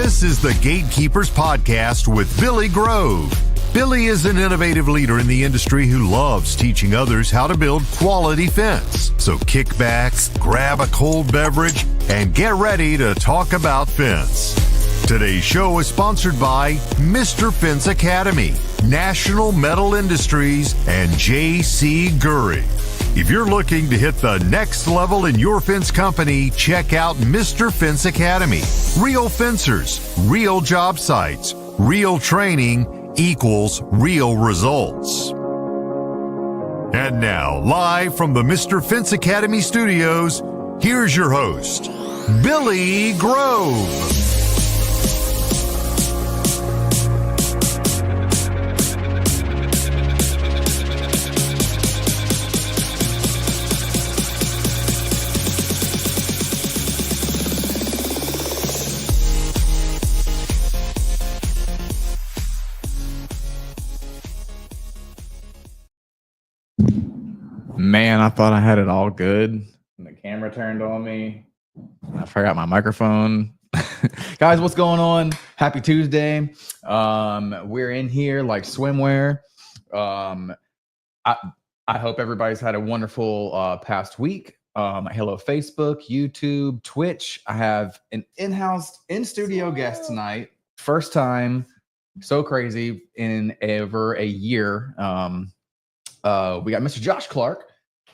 This is the Gatekeepers Podcast with Billy Grove. Billy is an innovative leader in the industry who loves teaching others how to build quality fence. So kick back, grab a cold beverage, and get ready to talk about fence. Today's show is sponsored by Mr. Fence Academy, National Metal Industries, and GURY. If you're looking to hit the next level in your fence company, check out Mr. Fence Academy. Real fencers, real job sites, real training equals real results. And now, live from the Mr. Fence Academy studios, here's your host, Billy Grove. Man, I thought I had it all good. And the camera turned on me. I forgot my microphone. Guys, what's going on? Happy Tuesday. We're in here like swimwear. I hope everybody's had a wonderful past week. Hello, Facebook, YouTube, Twitch. I have an in-house, in-studio guest tonight. First time. So crazy in over a year. We got Mr. Josh Clark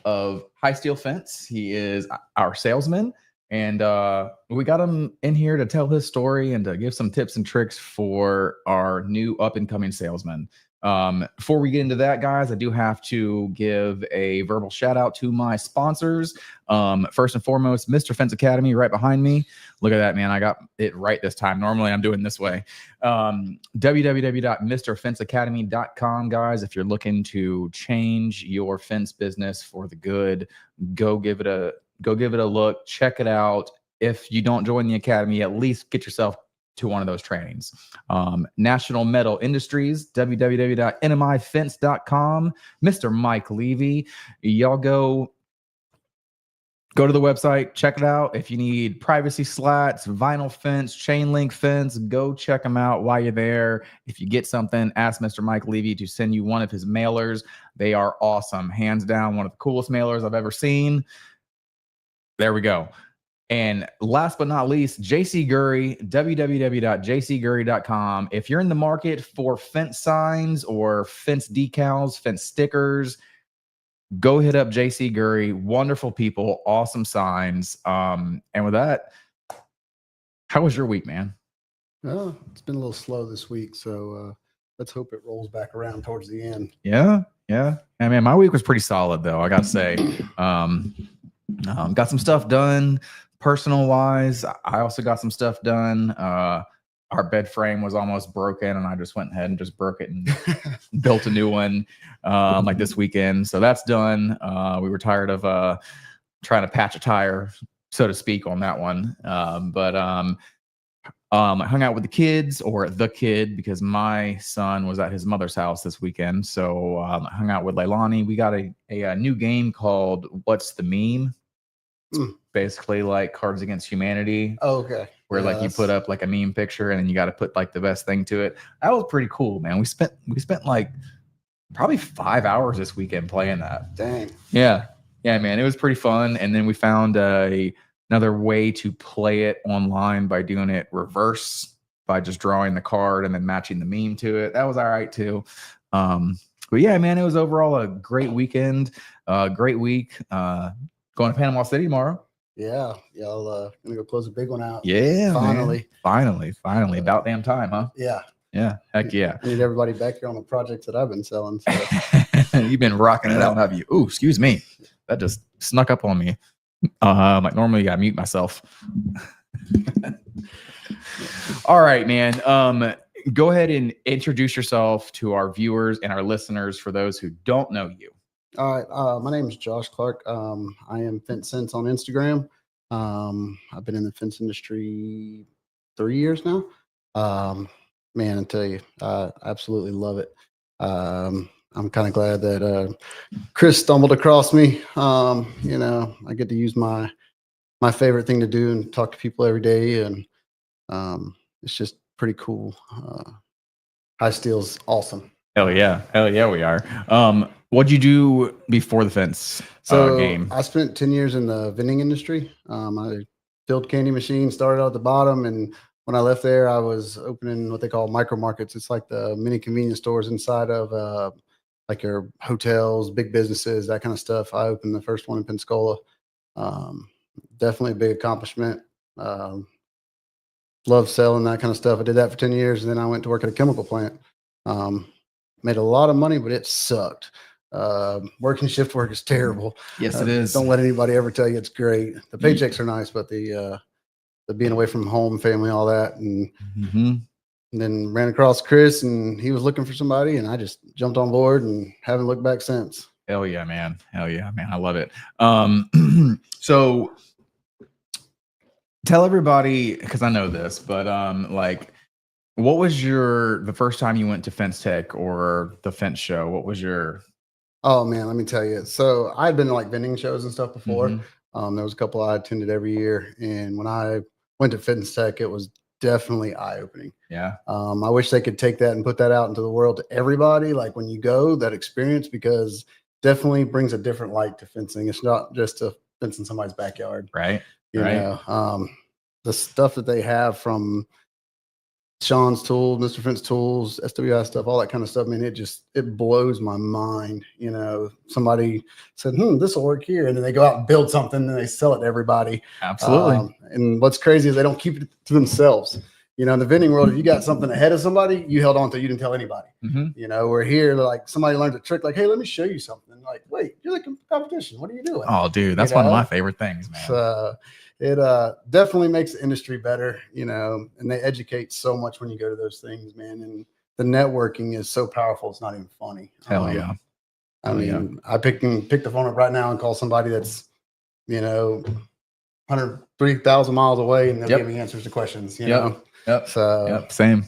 of High Steel Fence. He is our salesman, and we got him in here to tell his story and to give some tips and tricks for our new up-and-coming salesman. Before we get into that, guys, I do have to give a verbal shout out to my sponsors. First and foremost, Mr. Fence Academy right behind me. Look at that, man. I got it right this time. Normally I'm doing this way. www.mrfenceacademy.com, guys. If you're looking to change your fence business for the good, go give it a look. Check it out. If you don't join the academy, at least get yourself to one of those trainings. National Metal Industries, www.nmifence.com. Mr. Mike Levy, y'all go to the website, check it out. If you need privacy slats, vinyl fence, chain link fence, go check them out while you're there. If you get something, ask Mr. Mike Levy to send you one of his mailers. They are awesome. Hands down, one of the coolest mailers I've ever seen. There we go. And last but not least, JC GURY, www.jcgury.com. If you're in the market for fence signs or fence decals, fence stickers, go hit up JC GURY. Wonderful people, awesome signs. And with that, how was your week, man? Oh, it's been a little slow this week, so let's hope it rolls back around towards the end. Yeah. I mean, my week was pretty solid, though, I got to say. Got some stuff done. Personal wise, I also got some stuff done. Our bed frame was almost broken, and I just went ahead and just broke it and built a new one like this weekend. So that's done. We were tired of trying to patch a tire, so to speak, on that one. But I hung out with the kids, or the kid, because my son was at his mother's house this weekend. So I hung out with Leilani. We got a new game called What's the Meme? Basically like Cards Against Humanity. Oh, okay. Where like you put up like a meme picture and then you got to put like the best thing to it. That was pretty cool, man. We spent like probably 5 hours this weekend playing that. Dang. Yeah, man. It was pretty fun. And then we found another way to play it online by doing it reverse, by just drawing the card and then matching the meme to it. That was all right too. But yeah, man, it was overall a great weekend, great week. Going to Panama City tomorrow. Yeah, y'all gonna go close a big one out. Yeah, finally. About damn time, huh? Yeah, heck yeah. I need everybody back here on the projects that I've been selling. So. You've been rocking it out, have you? Ooh, excuse me, that just snuck up on me. Like normally, I gotta mute myself. All right, man. Go ahead and introduce yourself to our viewers and our listeners for those who don't know you. All right. My name is Josh Clark. I am Fence Sense on Instagram. I've been in the fence industry 3 years now. Man, I tell you, I absolutely love it. I'm kind of glad that Chris stumbled across me. You know, I get to use my favorite thing to do and talk to people every day. And it's just pretty cool. High steel's awesome. Hell yeah, we are. What'd you do before the fence game? I spent 10 years in the vending industry. I filled candy machines, started out at the bottom, and when I left there, I was opening what they call micro markets. It's like the mini convenience stores inside of like your hotels, big businesses, that kind of stuff. I opened the first one in Pensacola. Definitely a big accomplishment. Love selling that kind of stuff. I did that for 10 years, and then I went to work at a chemical plant. Made a lot of money, but it sucked. Working shift work is terrible. Yes, it is. Don't let anybody ever tell you it's great. The paychecks are nice, but the being away from home, family, all that, and then ran across Chris, and he was looking for somebody, and I just jumped on board and haven't looked back since. Hell yeah, man. I love it. So tell everybody, because I know this, but like, what was the first time you went to Fence Tech or the Fence Show? What was your... Oh man, let me tell you. So I'd been to like vending shows and stuff before. There was a couple I attended every year, and when I went to Fence Tech, it was definitely eye-opening. Yeah. I wish they could take that and put that out into the world to everybody. Like when you go, that experience, because definitely brings a different light to fencing. It's not just to fence in somebody's backyard, right? You know, the stuff that they have from Sean's Tools, Mr. Fence Tools, SWI stuff, all that kind of stuff. I mean, it blows my mind. You know, somebody said, this will work here. And then they go out and build something and they sell it to everybody. Absolutely. And what's crazy is they don't keep it to themselves. You know, in the vending world, if you got something ahead of somebody, you held on to it, you didn't tell anybody. You know, we're here, like somebody learns a trick, like, hey, let me show you something. Like, wait, you're like a competition. What are you doing? Oh, dude, that's one of my favorite things, man. So, it definitely makes the industry better, you know, and they educate so much when you go to those things, man. And the networking is so powerful, it's not even funny. Hell yeah. I mean, I pick the phone up right now and call somebody that's, you know, 103,000 miles away, and they'll give me answers to questions, you know? So, same.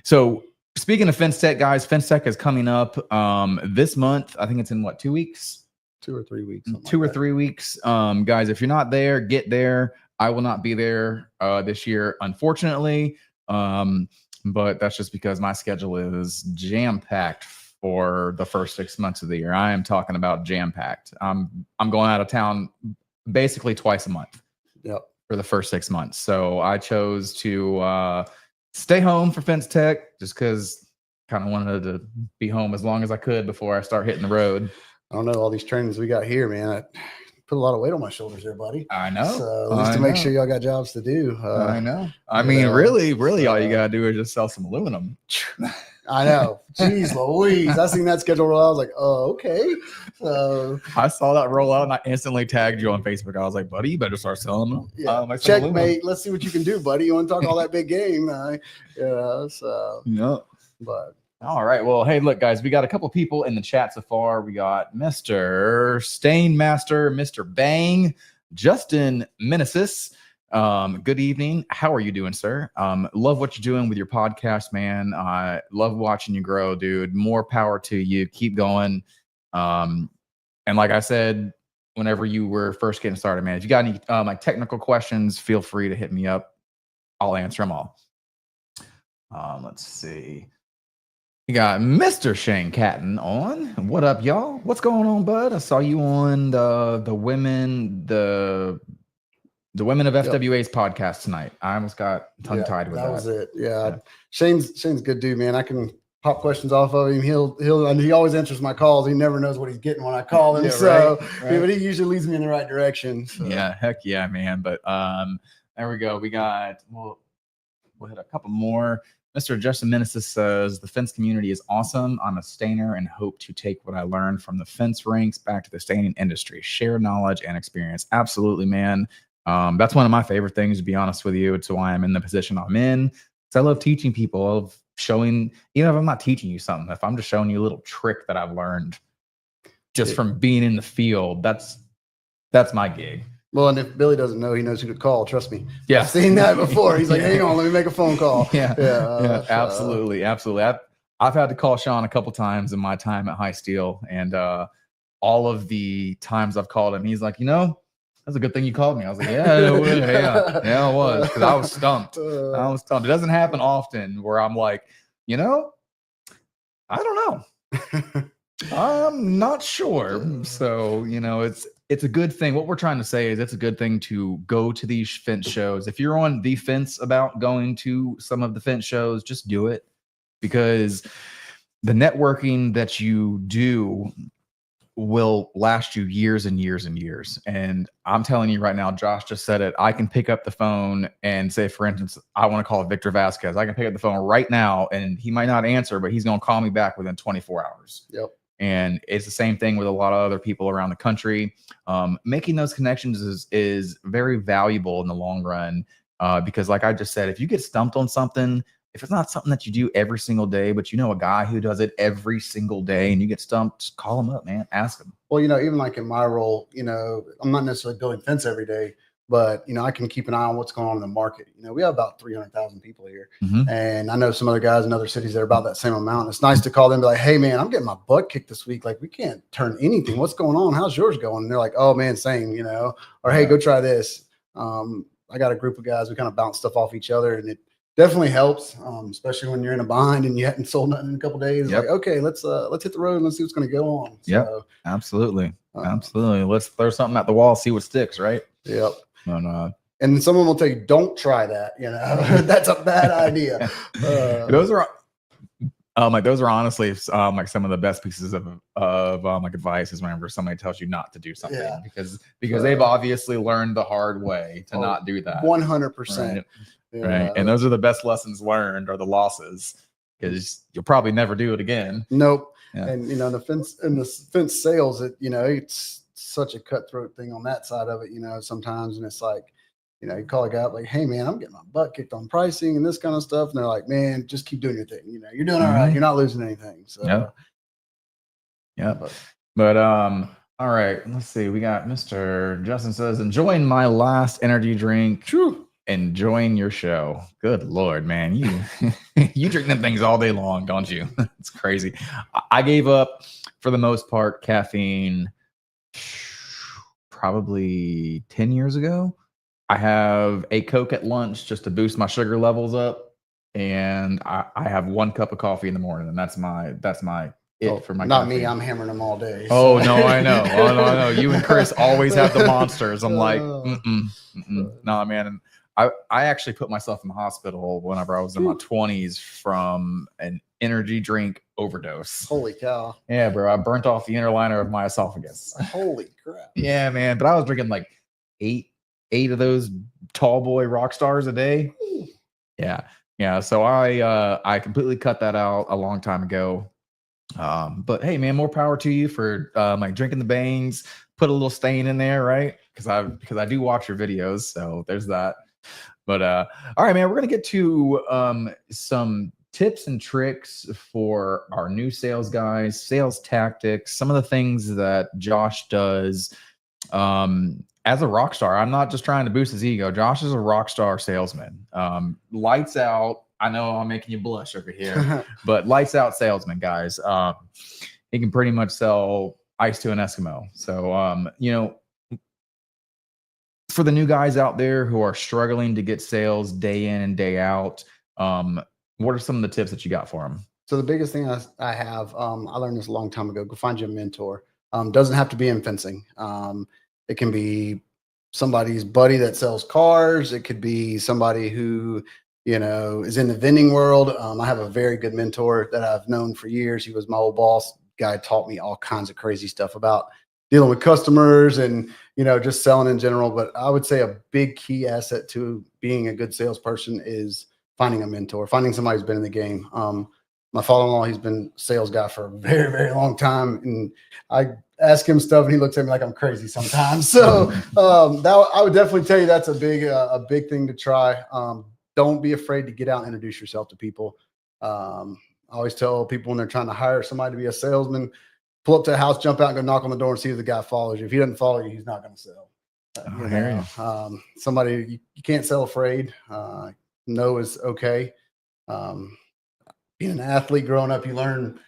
So speaking of Fence Tech, guys, Fence Tech is coming up this month. I think it's in 2 weeks? 2 or 3 weeks. 2 or 3 weeks. Guys, if you're not there, get there. I will not be there this year, unfortunately. But that's just because my schedule is jam-packed for the first 6 months of the year. I am talking about jam-packed. I'm going out of town basically twice a month. Yep. For the first 6 months. So I chose to stay home for Fence Tech just because kind of wanted to be home as long as I could before I start hitting the road. I don't know, all these trainings we got here, man. I put a lot of weight on my shoulders there, buddy. I know. So at least to make sure y'all got jobs to do. I know. I mean, really, all you got to do is just sell some aluminum. I know. Jeez Louise. I seen that schedule roll out. I was like, oh, okay. So I saw that roll out and I instantly tagged you on Facebook. I was like, buddy, you better start selling them. Yeah. Checkmate. Let's see what you can do, buddy. You want to talk all that big game? So yeah. But all right. Well, hey, look, guys, we got a couple people in the chat so far. We got Mr. Stainmaster, Mr. Bang, Justin Menesis. Good evening. How are you doing, sir? Love what you're doing with your podcast, man. I love watching you grow, dude. More power to you. Keep going. And like I said, whenever you were first getting started, man, if you got any like technical questions, feel free to hit me up. I'll answer them all. Let's see. We got Mr. Shane Catton on. What up, y'all? What's going on, bud? I saw you on the women of FWA's podcast tonight. I almost got tongue tied with that. That was it. Yeah. Shane's a good dude, man. I can pop questions off of him. He always answers my calls. He never knows what he's getting when I call him. Right. But he usually leads me in the right direction. So. Yeah, heck yeah, man. But there we go. We'll hit a couple more. Mr. Justin Menesis says, the fence community is awesome. I'm a stainer and hope to take what I learned from the fence ranks back to the staining industry. Share knowledge and experience. Absolutely, man. That's one of my favorite things, to be honest with you. It's why I'm in the position I'm in. I love teaching people, of showing, even if I'm not teaching you something, if I'm just showing you a little trick that I've learned just from being in the field, that's my gig. Well, and if Billy doesn't know, he knows who to call. Trust me. Yeah. I've seen that before. He's like, hang on, let me make a phone call. Yeah, absolutely. I've had to call Sean a couple times in my time at High Steel, and all of the times I've called him, he's like, that's That's a good thing you called me. I was like, yeah, it was. Yeah, it was. Because I was stumped. It doesn't happen often where I'm like, I don't know. I'm not sure. So, it's a good thing. What we're trying to say is it's a good thing to go to these fence shows. If you're on the fence about going to some of the fence shows, just do it, because the networking that you do will last you years and years and years. And I'm telling you right now, Josh just said it. I can pick up the phone and say, for instance, I want to call Victor Vasquez. I can pick up the phone right now and he might not answer, but he's going to call me back within 24 hours. Yep. And it's the same thing with a lot of other people around the country. Making those connections is very valuable in the long run, because like I just said, if you get stumped on something, if it's not something that you do every single day, but a guy who does it every single day and you get stumped, just call him up, man. Ask him. Well, even like in my role, I'm not necessarily building fence every day, but, I can keep an eye on what's going on in the market. We have about 300,000 people here. And I know some other guys in other cities that are about that same amount. It's nice to call them and be like, hey, man, I'm getting my butt kicked this week. Like, we can't turn anything. What's going on? How's yours going? And they're like, oh, man, same, or hey, go try this. I got a group of guys. We kind of bounce stuff off each other, and it definitely helps, especially when you're in a bind and you hadn't sold nothing in a couple of days. Like, okay, let's hit the road and let's see what's going to go on. So, absolutely. Let's throw something at the wall, see what sticks, right? Yep. And then someone will tell you, don't try that. That's a bad idea. Those are honestly like some of the best pieces of like advice is whenever somebody tells you not to do something, because they've obviously learned the hard way to not do that. 100%. Right? Right. And those are the best lessons learned, or the losses, because you'll probably never do it again. Nope. Yeah. And the fence sales, it's such a cutthroat thing on that side of it, sometimes. And it's like, you call a guy up like, hey man, I'm getting my butt kicked on pricing and this kind of stuff. And they're like, man, just keep doing your thing. You're doing all right. You're not losing anything. So But all right, let's see. We got Mr. Justin says, enjoying my last energy drink. True. Enjoying your show. Good Lord, man. You drink them things all day long, don't you? It's crazy. I gave up, for the most part, caffeine probably 10 years ago. I have a Coke at lunch just to boost my sugar levels up, and I have 1 cup of coffee in the morning, and that's my for my not caffeine. Me, I'm hammering them all day. So. Oh no, I know. Oh no, I know. You and Chris always have the monsters. I'm like, no, man. And I actually put myself in the hospital whenever I was in my 20s from an energy drink overdose. Holy cow. Yeah, bro. I burnt off the inner liner of my esophagus. Holy crap. Yeah, man. But I was drinking like eight of those tall boy Rockstars a day. Yeah. So I completely cut that out a long time ago. But hey, man, more power to you for like drinking the bangs. Put a little stain in there, right? Because I do watch your videos, so there's that. But all right, man, we're gonna get to some tips and tricks for our new sales guys, sales tactics, some of the things that Josh does as a rock star. I'm not just trying to boost his ego. Josh is a rock star salesman. Lights out. I know I'm making you blush over here, but lights out salesman, guys. He can pretty much sell ice to an Eskimo. So, for the new guys out there who are struggling to get sales day in and day out, what are some of the tips that you got for them? So the biggest thing I have, I learned this a long time ago. Go find you a mentor. Doesn't have to be in fencing. It can be somebody's buddy that sells cars. It could be somebody who, is in the vending world. I have a very good mentor that I've known for years. He was my old boss. Guy taught me all kinds of crazy stuff about dealing with customers and, just selling in general. But I would say a big key asset to being a good salesperson is finding a mentor, finding somebody who's been in the game. My father-in-law, he's been a sales guy for a very, very long time. And I ask him stuff and he looks at me like I'm crazy sometimes. So I would definitely tell you that's a big thing to try. Don't be afraid to get out and introduce yourself to people. I always tell people when they're trying to hire somebody to be a salesman, pull up to a house, jump out and go knock on the door and see if the guy follows you. If he doesn't follow you, he's not going to sell. Somebody you can't sell afraid. No is okay. Being an athlete growing up, you learn,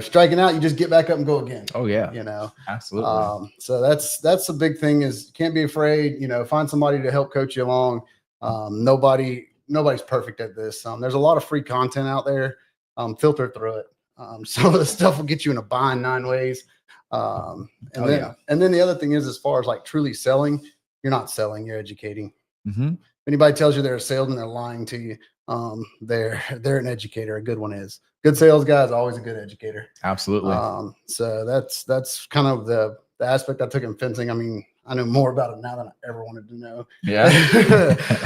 striking out, you just get back up and go again. Oh yeah, absolutely. So that's the big thing is you can't be afraid. Find somebody to help coach you along. Nobody's perfect at this. There's a lot of free content out there. Filter through it. Some of the stuff will get you in a bind 9 ways. And then the other thing is, as far as like truly selling, you're not selling, you're educating. Mm-hmm. If anybody tells you they're a salesman, they're lying to you. They're an educator. A good one is. Good sales guy is always a good educator. Absolutely. So that's kind of the aspect I took in fencing. I mean, I know more about it now than I ever wanted to know. Yeah.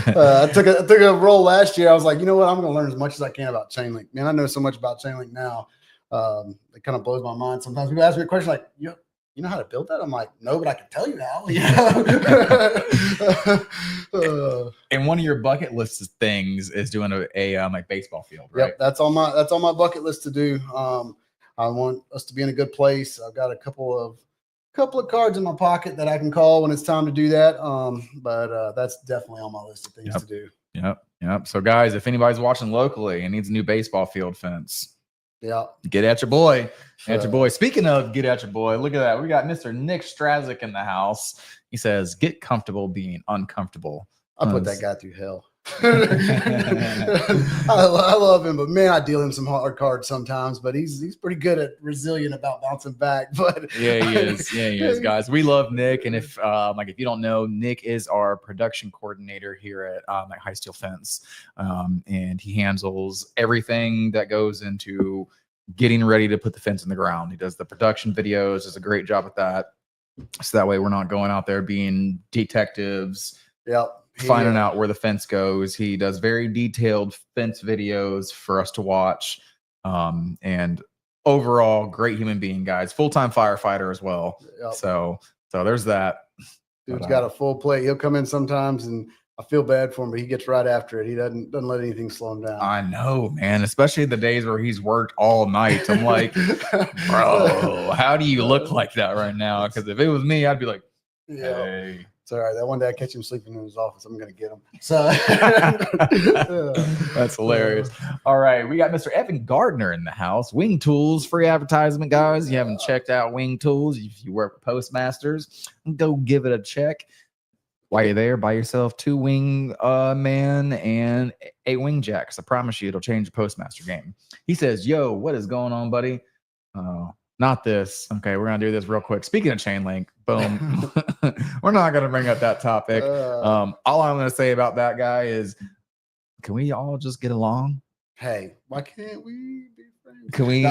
I took a role last year. I was like, you know what? I'm going to learn as much as I can about chain link. Man, I know so much about chain link now. It kind of blows my mind. Sometimes people ask me a question like, you know how to build that? I'm like, no, but I can tell you how. And one of your bucket list things is doing a like baseball field, right? Yep, that's on my bucket list to do. I want us to be in a good place. I've got a couple of cards in my pocket that I can call when it's time to do that. But that's definitely on my list of things to do. Yep. So guys, if anybody's watching locally and needs a new baseball field fence, get at your boy. Speaking of get at your boy, look at that. We got Mr. Nick Strazik in the house. He says, get comfortable being uncomfortable. I put that guy through hell. I love him, but man, I deal him some hard cards sometimes, but he's pretty good at resilient about bouncing back. But yeah, he is, guys. We love Nick. And if if you don't know, Nick is our production coordinator here at High Steel Fence. And he handles everything that goes into getting ready to put the fence in the ground. He does the production videos, does a great job at that. So that way we're not going out there being detectives. Finding out where the fence goes. He does very detailed fence videos for us to watch. And overall, great human being, guys. Full-time firefighter as well. So there's that. Dude's got a full plate. He'll come in sometimes, and I feel bad for him, but he gets right after it. He doesn't let anything slow him down. I know, man. Especially the days where he's worked all night. I'm like, bro, how do you look like that right now? Because if it was me, I'd be like, hey. It's all right. That one day I catch him sleeping in his office, I'm going to get him. So that's hilarious. All right. We got Mr. Evan Gardner in the house. Wing Tools, free advertisement, guys. You haven't checked out Wing Tools. If you work with Postmasters, go give it a check. While you're there, buy yourself 2 wing man and 8 wing jacks. I promise you, it'll change the Postmaster game. He says, yo, what is going on, buddy? Not this. Okay, we're going to do this real quick. Speaking of chain link, boom. We're not going to bring up that topic. All I'm going to say about that guy is, can we all just get along? Hey, why can't we be friends? Can we?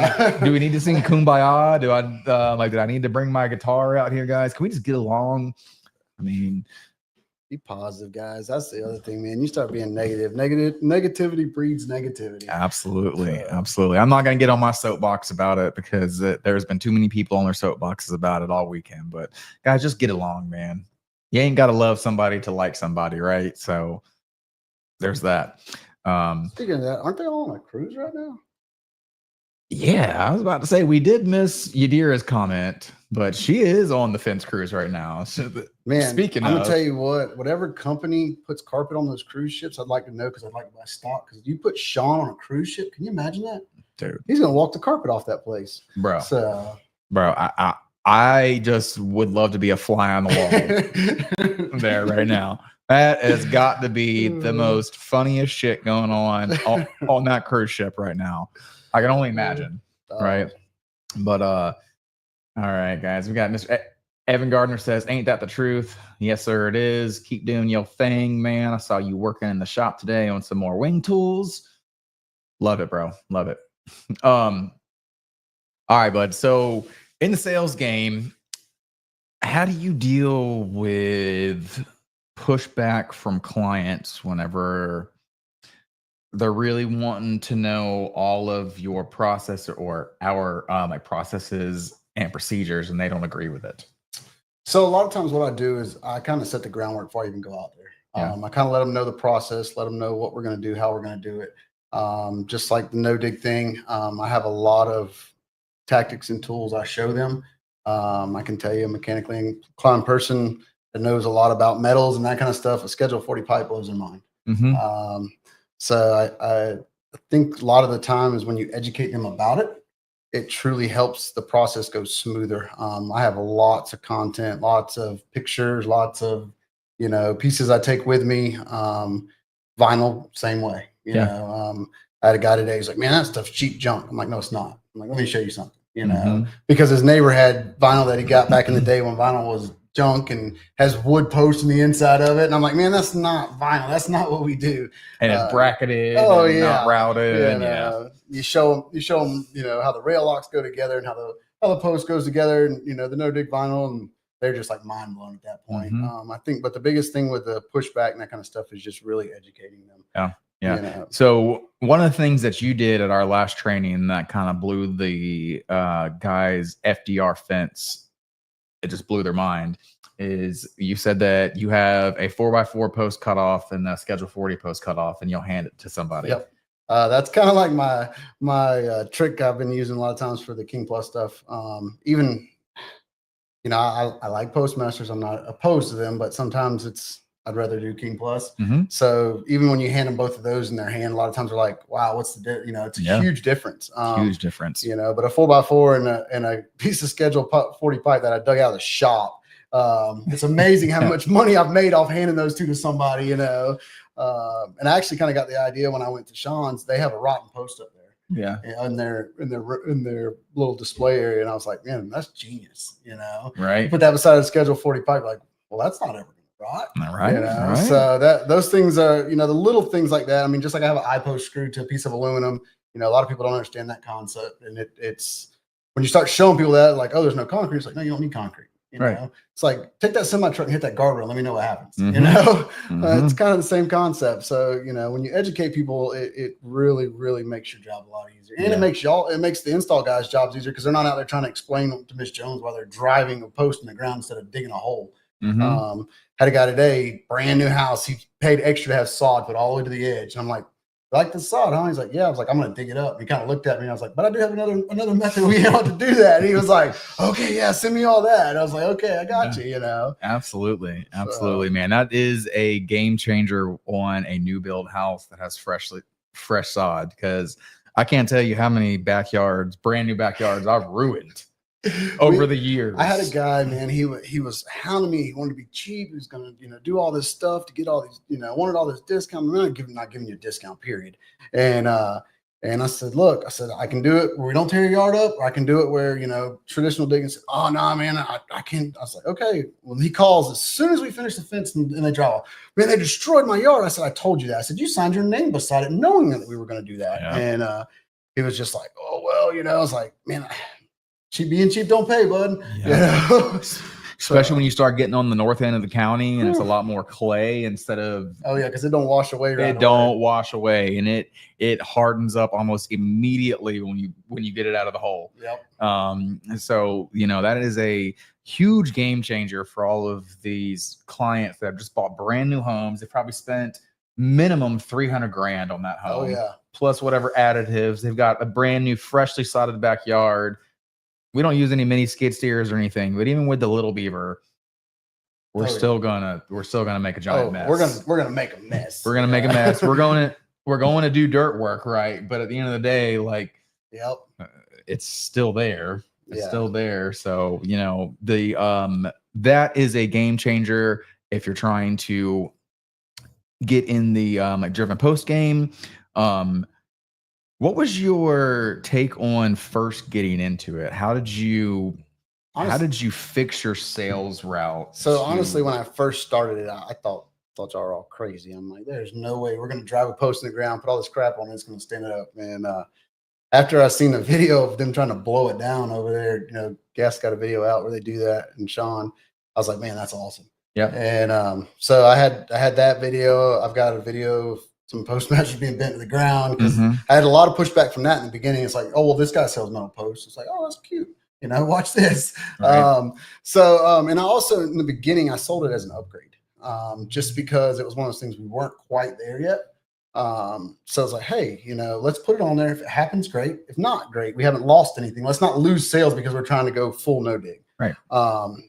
Do we need to sing Kumbaya? Do I did I need to bring my guitar out here, guys? Can we just get along? I mean, be positive, guys. That's the other thing, man. You start being negative. Negativity breeds negativity. Absolutely. I'm not going to get on my soapbox about it because there's been too many people on their soapboxes about it all weekend. But guys, just get along, man. You ain't got to love somebody to like somebody, right? So there's that. Speaking of that, aren't they all on a cruise right now? Yeah, I was about to say we did miss Yadira's comment, but she is on the fence cruise right now. So man, I'm gonna tell you what, whatever company puts carpet on those cruise ships, I'd like to know because I'd like to buy stock. Because if you put Sean on a cruise ship, can you imagine that? Dude, he's gonna walk the carpet off that place, bro. So, bro, I just would love to be a fly on the wall there right now. That has got to be the most funniest shit going on that cruise ship right now. I can only imagine, right? But all right, guys, we got Mr. Evan Gardner says, "Ain't that the truth?" Yes, sir, it is. Keep doing your thing, man. I saw you working in the shop today on some more wing tools. Love it, bro. Love it. All right, bud. So in the sales game, how do you deal with pushback from clients whenever they're really wanting to know all of your process or our processes and procedures, and they don't agree with it? So a lot of times what I do is I kind of set the groundwork before I even go out there. I kind of let them know the process, let them know what we're going to do, how we're going to do it. Just like the no dig thing. I have a lot of tactics and tools I show them. I can tell you a mechanically inclined person that knows a lot about metals and that kind of stuff. A Schedule 40 pipe blows their mind. So I think a lot of the time is when you educate them about it, it truly helps the process go smoother. I have lots of content, lots of pictures, lots of, pieces I take with me. Vinyl, same way, I had a guy today, he's like, man, that stuff's cheap junk. I'm like, no, it's not. I'm like, let me show you something, because his neighbor had vinyl that he got back in the day when vinyl was junk and has wood posts in the inside of it. And I'm like, man, that's not vinyl. That's not what we do. And it's bracketed. Oh, and yeah. not routed. You show them, how the rail locks go together and how the post goes together, and the no dig vinyl, and they're just like mind blown at that point. I think, but the biggest thing with the pushback and that kind of stuff is just really educating them. Yeah. So one of the things that you did at our last training that kind of blew the guys' FDR fence, it just blew their mind, is you said that you have a 4x4 post cutoff and a Schedule 40 post cutoff, and you'll hand it to somebody. Yep. That's kind of like my trick I've been using a lot of times for the King Plus stuff. Even, I like Postmasters. I'm not opposed to them, but sometimes I'd rather do King Plus. So even when you hand them both of those in their hand, a lot of times they're like, wow, what's the it's a huge difference. Huge difference. But a 4x4 and a piece of Schedule 40 pipe that I dug out of the shop. It's amazing how much money I've made off handing those two to somebody, and I actually kind of got the idea when I went to Sean's. They have a rotten post up there. Yeah. In their little display area. And I was like, man, that's genius, Right. Put that beside a Schedule 40 pipe, like, well, that's not ever right. Right. So those things are, the little things like that. I mean, just like I have an eye post screwed to a piece of aluminum, a lot of people don't understand that concept. And it's when you start showing people that, like, oh, there's no concrete. It's like, no, you don't need concrete. It's like, take that semi truck and hit that guardrail. Let me know what happens. It's kind of the same concept. So, when you educate people, it really, really makes your job a lot easier. And it makes the install guys' jobs easier, because they're not out there trying to explain to Miss Jones while they're driving a post in the ground instead of digging a hole. Had a guy today, brand new house. He paid extra to have sod put all the way to the edge. And I'm like, like the sod, huh? He's like, yeah. I was like, I'm going to dig it up. And he kind of looked at me and I was like, but I do have another method we know how to do that. And he was like, okay, yeah, send me all that. And I was like, okay, I got you, Absolutely. Absolutely, man. That is a game changer on a new build house that has fresh sod, because I can't tell you how many brand new backyards I've ruined over the years. I had a guy, man, he was hounding me. He wanted to be cheap. He was going to, do all this stuff to get all these, wanted all this discount. I'm not giving you a discount, period. And I said, look, I can do it where we don't tear your yard up, or I can do it where, traditional digging. Said, oh, no, man, I can't. I was like, okay. Well, he calls as soon as we finish the fence, and they drive off. Man, they destroyed my yard. I said, I told you that. I said, you signed your name beside it knowing that we were going to do that. Yeah. And he was just like, oh, well, I was like, man, being cheap don't pay, bud. Yeah. Especially when you start getting on the north end of the county and it's a lot more clay instead of. Oh yeah, because it don't wash away. It don't wash away, and it hardens up almost immediately when you get it out of the hole. Yep. So that is a huge game changer for all of these clients that have just bought brand new homes. They probably spent minimum $300,000 on that home. Oh yeah. Plus whatever additives. They've got a brand new, freshly sodded backyard. We don't use any mini skid steers or anything, but even with the little beaver, we're still gonna make a giant mess. We're gonna make a mess. We're gonna make a mess. We're going to do dirt work, right? But at the end of the day, like, it's still there. It's still there. So that is a game changer if you're trying to get in the driven post game. What was your take on first getting into it? How did you fix your sales route? So honestly, when I first started it, I thought y'all were all crazy. I'm like, there's no way we're going to drive a post in the ground, put all this crap on it, it's going to stand it up. And after I seen the video of them trying to blow it down over there, Gas got a video out where they do that, and Sean, I was like, man, that's awesome. Yeah. And so I had that video. I've got a video of some postmasters being bent to the ground, because I had a lot of pushback from that in the beginning. It's like, oh, well, this guy sells metal posts. It's like, oh, that's cute. Watch this. Right. And I also, in the beginning, I sold it as an upgrade, just because it was one of those things we weren't quite there yet. So I was like, hey, let's put it on there. If it happens, great. If not, great. We haven't lost anything. Let's not lose sales because we're trying to go full no dig. Right.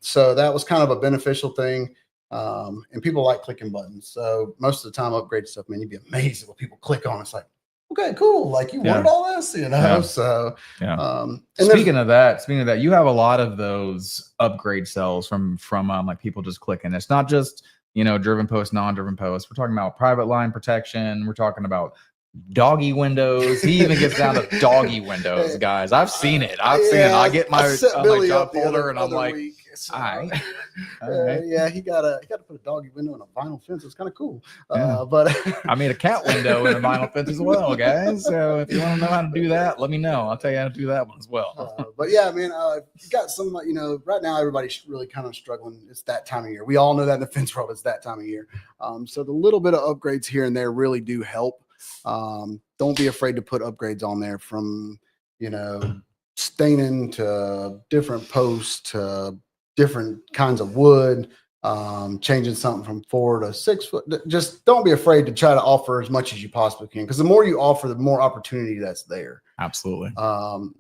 So that was kind of a beneficial thing. And people like clicking buttons. So most of the time, upgrade stuff, man, you'd be amazed at what people click on. It's like, okay, cool. Like you wanted all this, you know? Yeah. So, Yeah. and speaking of that, you have a lot of those upgrade cells from like people just clicking. It's not just, you know, driven post, non-driven post. We're talking about private line protection. We're talking about doggy windows. He even gets down to doggy windows, guys. I've seen it. I've seen it. I get my job folder and I'm like, so, all right. yeah, he got to put a doggy window in a vinyl fence. It's kind of cool. But I made a cat window in a vinyl fence as well, guys. So if you want to know how to do that, let me know. I'll tell you how to do that one as well. But yeah, man, you got some, you know, right now everybody's really kind of struggling. It's that time of year. We all know that in the fence world, it's that time of year. So the little bit of upgrades here and there really do help. Don't be afraid to put upgrades on there, from, you know, staining to different posts to different kinds of wood, changing something from 4 to 6 foot. Just don't be afraid to try to offer as much as you possibly can, because the more you offer, the more opportunity that's there. Absolutely.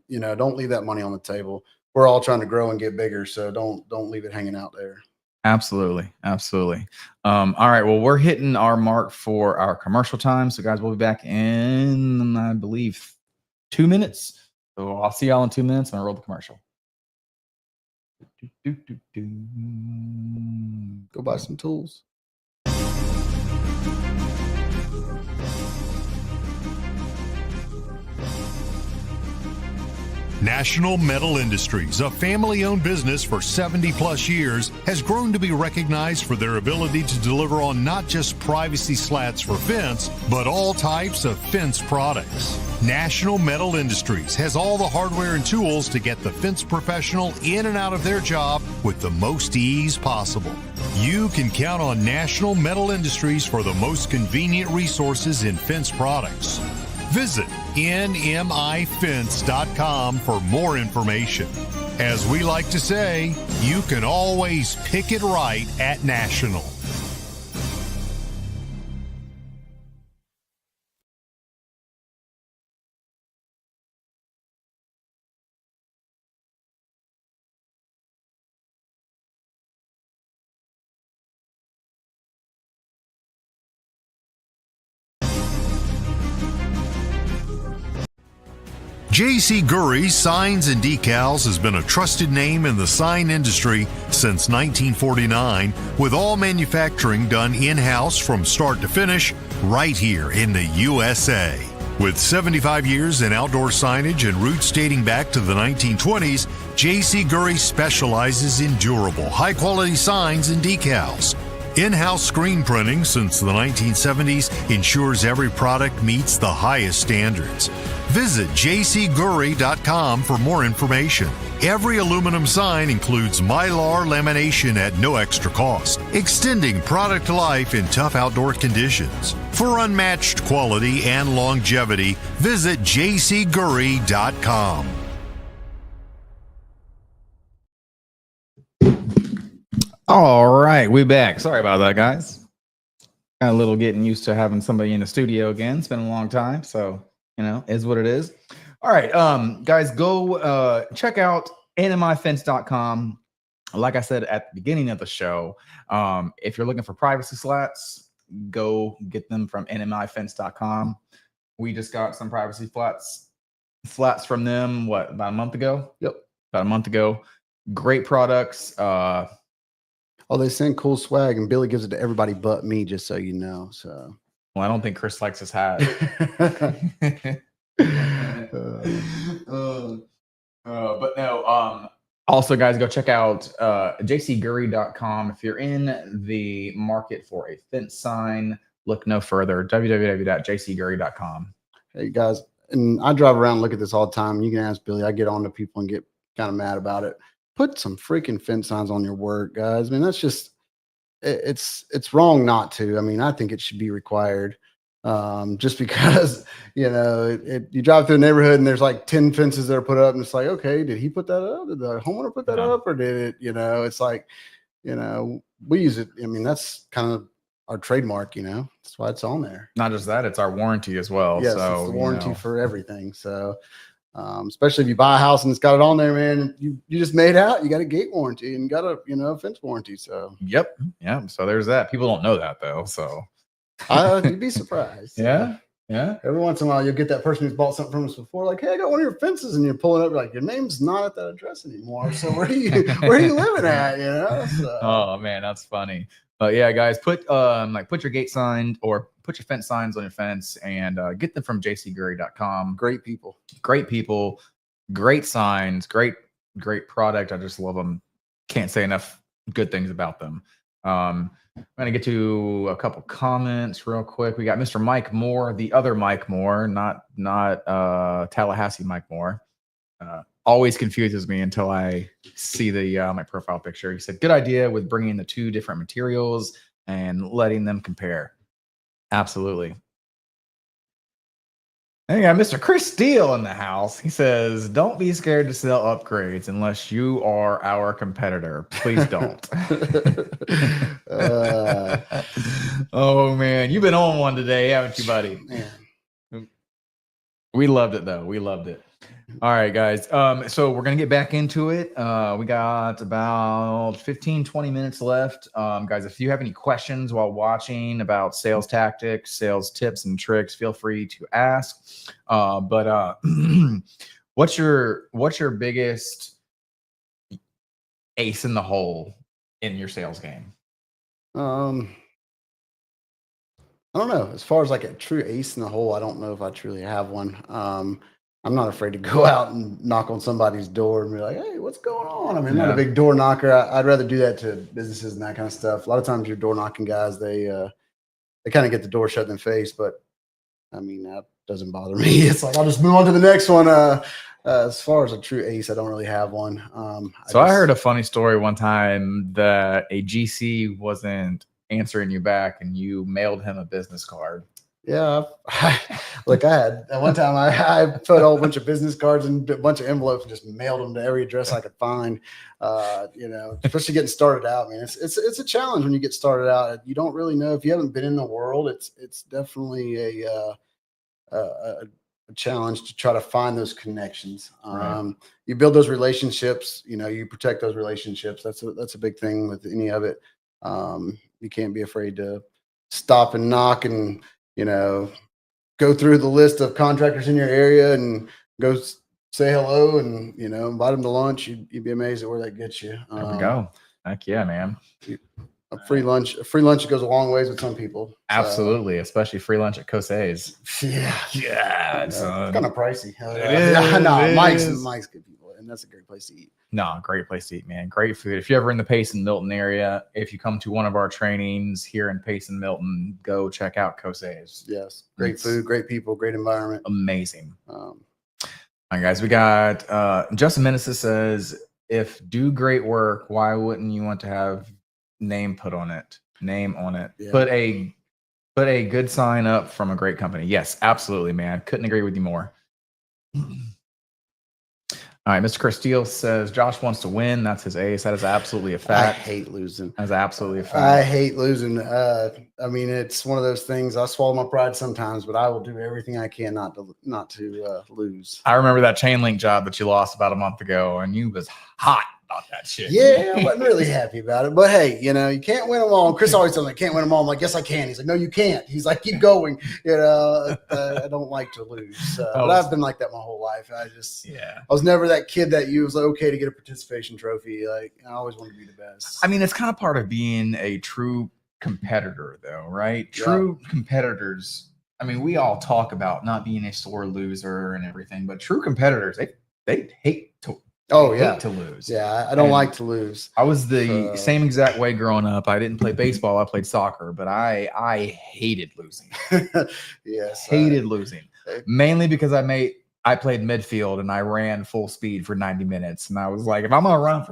You know, don't leave that money on the table. We're all trying to grow and get bigger, so don't leave it hanging out there. Absolutely. All right, well, we're hitting our mark for our commercial time, so guys, we'll be back in, I believe, 2 minutes. So I'll see y'all in 2 minutes. I'm gonna roll the commercial. Go buy some tools. National Metal Industries, a family-owned business for 70-plus years, has grown to be recognized for their ability to deliver on not just privacy slats for fence, but all types of fence products. National Metal Industries has all the hardware and tools to get the fence professional in and out of their job with the most ease possible. You can count on National Metal Industries for the most convenient resources in fence products. Visit nmifence.com for more information. As we like to say, you can always pick it right at National. J.C. GURY Signs and Decals has been a trusted name in the sign industry since 1949, with all manufacturing done in-house from start to finish right here in the USA. With 75 years in outdoor signage and roots dating back to the 1920s, J.C. GURY specializes in durable, high-quality signs and decals. In-house screen printing since the 1970s ensures every product meets the highest standards. Visit jcgury.com for more information. Every aluminum sign includes Mylar lamination at no extra cost, extending product life in tough outdoor conditions. For unmatched quality and longevity, visit jcgury.com. All right, we back. Sorry about that, guys. Got a little getting used to having somebody in the studio again. It's been a long time, so you know, is what it is. All right, guys, go check out nmifence.com. Like I said at the beginning of the show, if you're looking for privacy slats, go get them from nmifence.com. We just got some privacy slats from them, about a month ago? Yep. About a month ago. Great products. Oh, they send cool swag, and Billy gives it to everybody but me, just so you know. So, well, I don't think Chris likes his hat. But no. Also, guys, go check out jcgury.com. If you're in the market for a fence sign, look no further. www.jcgury.com. Hey, guys, and I drive around and look at this all the time. You can ask Billy. I get on to people and get kind of mad about it. Put some freaking fence signs on your work, guys. I mean, that's just, it's wrong not to. I mean, I think it should be required. Just because, you know, you drive through a neighborhood and there's like 10 fences that are put up, and it's like, okay, did he put that up? Did the homeowner put that up, or did it, you know, it's like, you know, we use it. I mean, that's kind of our trademark, you know, that's why it's on there. Not just that, it's our warranty as well. Yes, so it's the warranty for everything. So, especially if you buy a house and it's got it on there, man, you just made out, you got a gate warranty and got a, you know, fence warranty. So, yep. So there's that. People don't know that though. So, you'd be surprised. Yeah. Yeah. Every once in a while, you'll get that person who's bought something from us before, like, "Hey, I got one of your fences," and you're pulling up, like, "Your name's not at that address anymore. So where are you living at?" You know. So, Oh man, that's funny. But yeah, guys, put your gate sign or put your fence signs on your fence and get them from jcgury.com. great people. Great people, great signs, great product. I just love them. Can't say enough good things about them. I'm gonna get to a couple comments real quick. We got Mr. Mike Moore, the other Mike Moore, not Tallahassee Mike Moore. Always confuses me until I see the my profile picture. He said, "Good idea with bringing the two different materials and letting them compare." Absolutely. And you got Mr. Chris Steele in the house. He says, "Don't be scared to sell upgrades unless you are our competitor. Please don't." Oh man, you've been on one today, haven't you, buddy? Man. We loved it though. We loved it. All right, guys. So we're going to get back into it. We got about 15-20 minutes left. Guys, if you have any questions while watching about sales tactics, sales tips and tricks, feel free to ask. But what's your biggest ace in the hole in your sales game? I don't know. As far as like a true ace in the hole, I don't know if I truly have one. I'm not afraid to go out and knock on somebody's door and be like, "Hey, what's going on?" I mean, I'm not a big door knocker. I'd rather do that to businesses and that kind of stuff. A lot of times your door knocking guys, they kind of get the door shut in their face, but I mean, that doesn't bother me. It's like, I'll just move on to the next one. As far as a true ace, I don't really have one. I heard a funny story one time that a GC wasn't answering you back and you mailed him a business card. Yeah, look, I had at one time I put a whole bunch of business cards and a bunch of envelopes and just mailed them to every address I could find. Especially getting started out, man. It's a challenge when you get started out. You don't really know if you haven't been in the world. It's definitely a challenge to try to find those connections. Right. You build those relationships. You protect those relationships. That's a big thing with any of it. You can't be afraid to stop and knock and go through the list of contractors in your area and go say hello and, invite them to lunch. You'd be amazed at where that gets you. There we go. Heck yeah, man. A free lunch goes a long ways with some people. Absolutely. Especially free lunch at Cose's. Yeah. Yeah. It's kind of pricey. It is. Mike's good people. And that's a great place to eat. No, great place to eat, man. Great food. If you're ever in the Payson Milton area, if you come to one of our trainings here in Payson Milton, go check out Cose's. Yes. Great food, great people, great environment. Amazing. All right, guys. We got Justin Meneses says, "If do great work, why wouldn't you want to have name on it? Yeah. Put a good sign up from a great company." Yes, absolutely, man. Couldn't agree with you more. All right, Mr. Chris Steele says Josh wants to win. That's his ace. That is absolutely a fact. I hate losing. That's absolutely a fact. I hate losing. I mean, it's one of those things. I swallow my pride sometimes, but I will do everything I can not to lose. I remember that chain link job that you lost about a month ago, and you was hot about that shit. Yeah, I wasn't really happy about it, but hey, you can't win them all. And Chris always tells me, "I can't win them all." I'm like, "Yes, I can." He's like, "No, you can't." He's like, "Keep going." I don't like to lose, but I've been like that my whole life. I was never that kid that you was like, okay to get a participation trophy. Like, I always wanted to be the best. I mean, it's kind of part of being a true competitor, though, right? Yeah. True competitors. I mean, we all talk about not being a sore loser and everything, but true competitors, they hate to. Hate to lose. Yeah, I don't like to lose. I was the same exact way growing up. I didn't play baseball. I played soccer, but I hated losing. Yes, hated losing. Mainly because I played midfield and I ran full speed for 90 minutes. And I was like, if I'm gonna run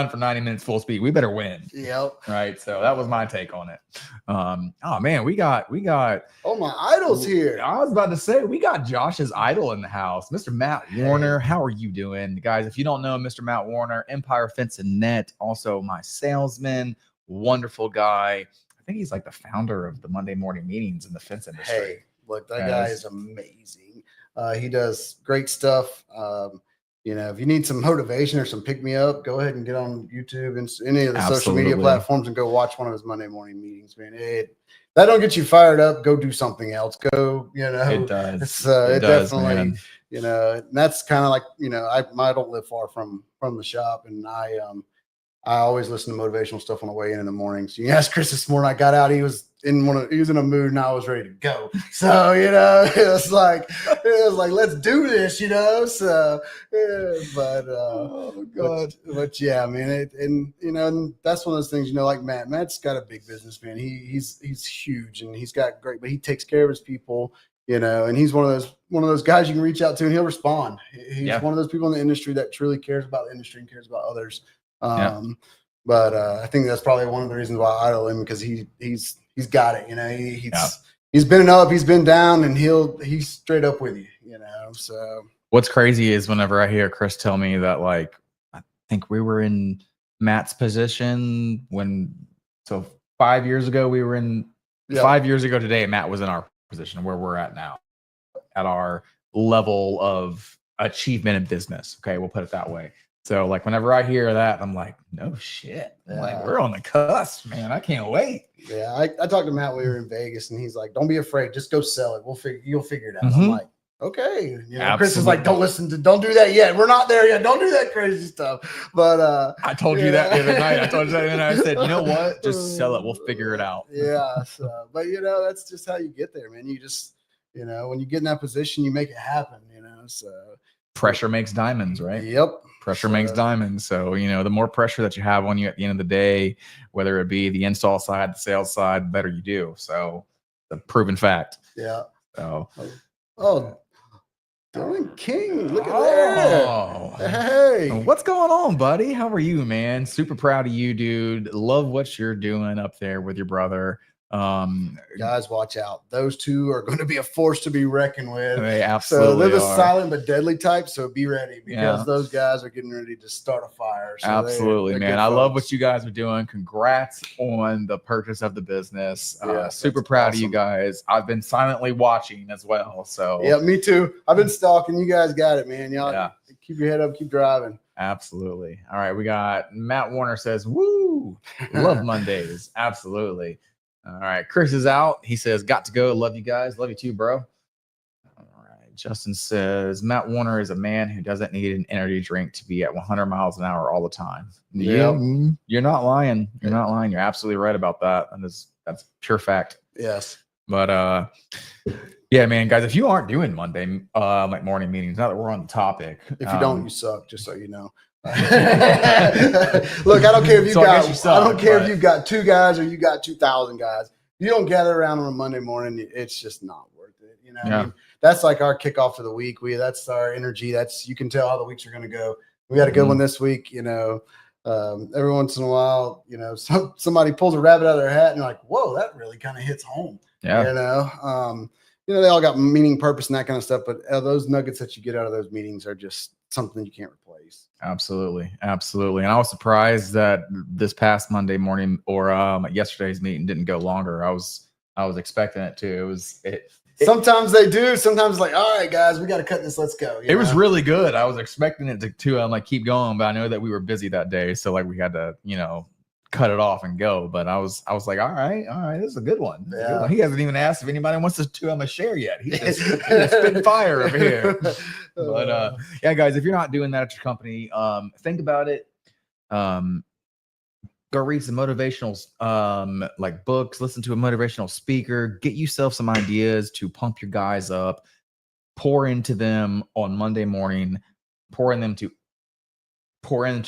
for 90 minutes full speed, we better win. Yep. Right. So that was my take on it. Oh man, we got oh, my idol's here. I was about to say we got Josh's idol in the house, Mr. Matt Warner. How are you doing, guys? If you don't know Mr. Matt Warner, Empire Fence and Net, also my salesman, wonderful guy. I think he's like the founder of the Monday morning meetings in the fence industry. Hey, look, that guy is amazing. He does great stuff. If you need some motivation or some pick me up, go ahead and get on YouTube and any of the social media platforms and go watch one of his Monday morning meetings, man. that don't get you fired up, go do something else. Go, It does. It does, definitely, man. and that's kind of like, I don't live far from the shop, and I always listen to motivational stuff on the way in the mornings. You asked Chris this morning, I got out, he was in a mood and I was ready to go. So, it was like, let's do this, so, yeah, but, Oh God. but yeah, man, and that's one of those things, like Matt's got a big business, man. He's huge and he's got but he takes care of his people, and he's one of those guys you can reach out to and he'll respond. He's one of those people in the industry that truly cares about the industry and cares about others. But I think that's probably one of the reasons why I idol him, because he's got it, he's been up, he's been down, and he's straight up with you, so what's crazy is whenever I hear Chris tell me that, like, I think we were in Matt's position so 5 years ago we were in 5 years ago today, Matt was in our position where we're at now, at our level of achievement in business. Okay, we'll put it that way. So, like, whenever I hear that, I'm like, no shit. Like, we're on the cusp, man. I can't wait. Yeah, I talked to Matt when we were in Vegas, and he's like, don't be afraid. Just go sell it. You'll figure it out. I'm like, okay. Chris is like, don't do that yet. We're not there yet. Don't do that crazy stuff. But I told you that the other night. I told you that, and I said, you know what? Just sell it. We'll figure it out. Yeah. So, but that's just how you get there, man. You just, when you get in that position, you make it happen, so. Pressure makes diamonds, right? Yep. Pressure makes diamonds. So, the more pressure that you have on you at the end of the day, whether it be the install side, the sales side, the better you do. So, the proven fact. Yeah. So, Dylan King, look at that. Hey. What's going on, buddy? How are you, man? Super proud of you, dude. Love what you're doing up there with your brother. Guys, watch out. Those two are going to be a force to be reckoned with. They absolutely so they're the are. Silent but deadly type, so be ready, because those guys are getting ready to start a fire. So absolutely, man. I love what you guys are doing. Congrats on the purchase of the business. Super proud of you guys. I've been silently watching as well. So yeah, me too. I've been stalking. You guys got it, man. Y'all keep your head up, keep driving. Absolutely. All right, we got Matt Warner says, woo, love Mondays. Absolutely. All right, Chris is out. He says, got to go. Love you guys. Love you too, bro. All right, Justin says, Matt Warner is a man who doesn't need an energy drink to be at 100 miles an hour all the time. Yeah. You're not lying. You're not lying. You're absolutely right about that. And that's pure fact. Yes. But yeah, man, guys, if you aren't doing Monday like morning meetings, now that we're on the topic, if you don't, you suck. Just so you know. Look, I don't care if if you've got 2 guys or you got 2,000 guys. You don't gather around on a Monday morning. It's just not worth it. I mean, that's like our kickoff to the week. That's our energy. You can tell how the weeks are going to go. We got a good one this week. Every once in a while, somebody pulls a rabbit out of their hat and you're like, whoa, that really kind of hits home. Yeah. They all got meaning, purpose, and that kind of stuff. But those nuggets that you get out of those meetings are just something you can't replace. Absolutely. Absolutely. And I was surprised that this past Monday morning or yesterday's meeting didn't go longer. I was expecting it to. Sometimes they do. Sometimes like, all right, guys, we got to cut this. Let's go. It was really good. I was expecting it to like keep going, but I know that we were busy that day. So like we had to, cut it off and go. But I was like, all right, this is a good one. Yeah. He hasn't even asked if anybody wants to share yet. He's just spitting fire over here. But yeah, guys, if you're not doing that at your company, think about it. Go read some motivational like books, listen to a motivational speaker, get yourself some ideas to pump your guys up, pour into them on Monday morning, pour into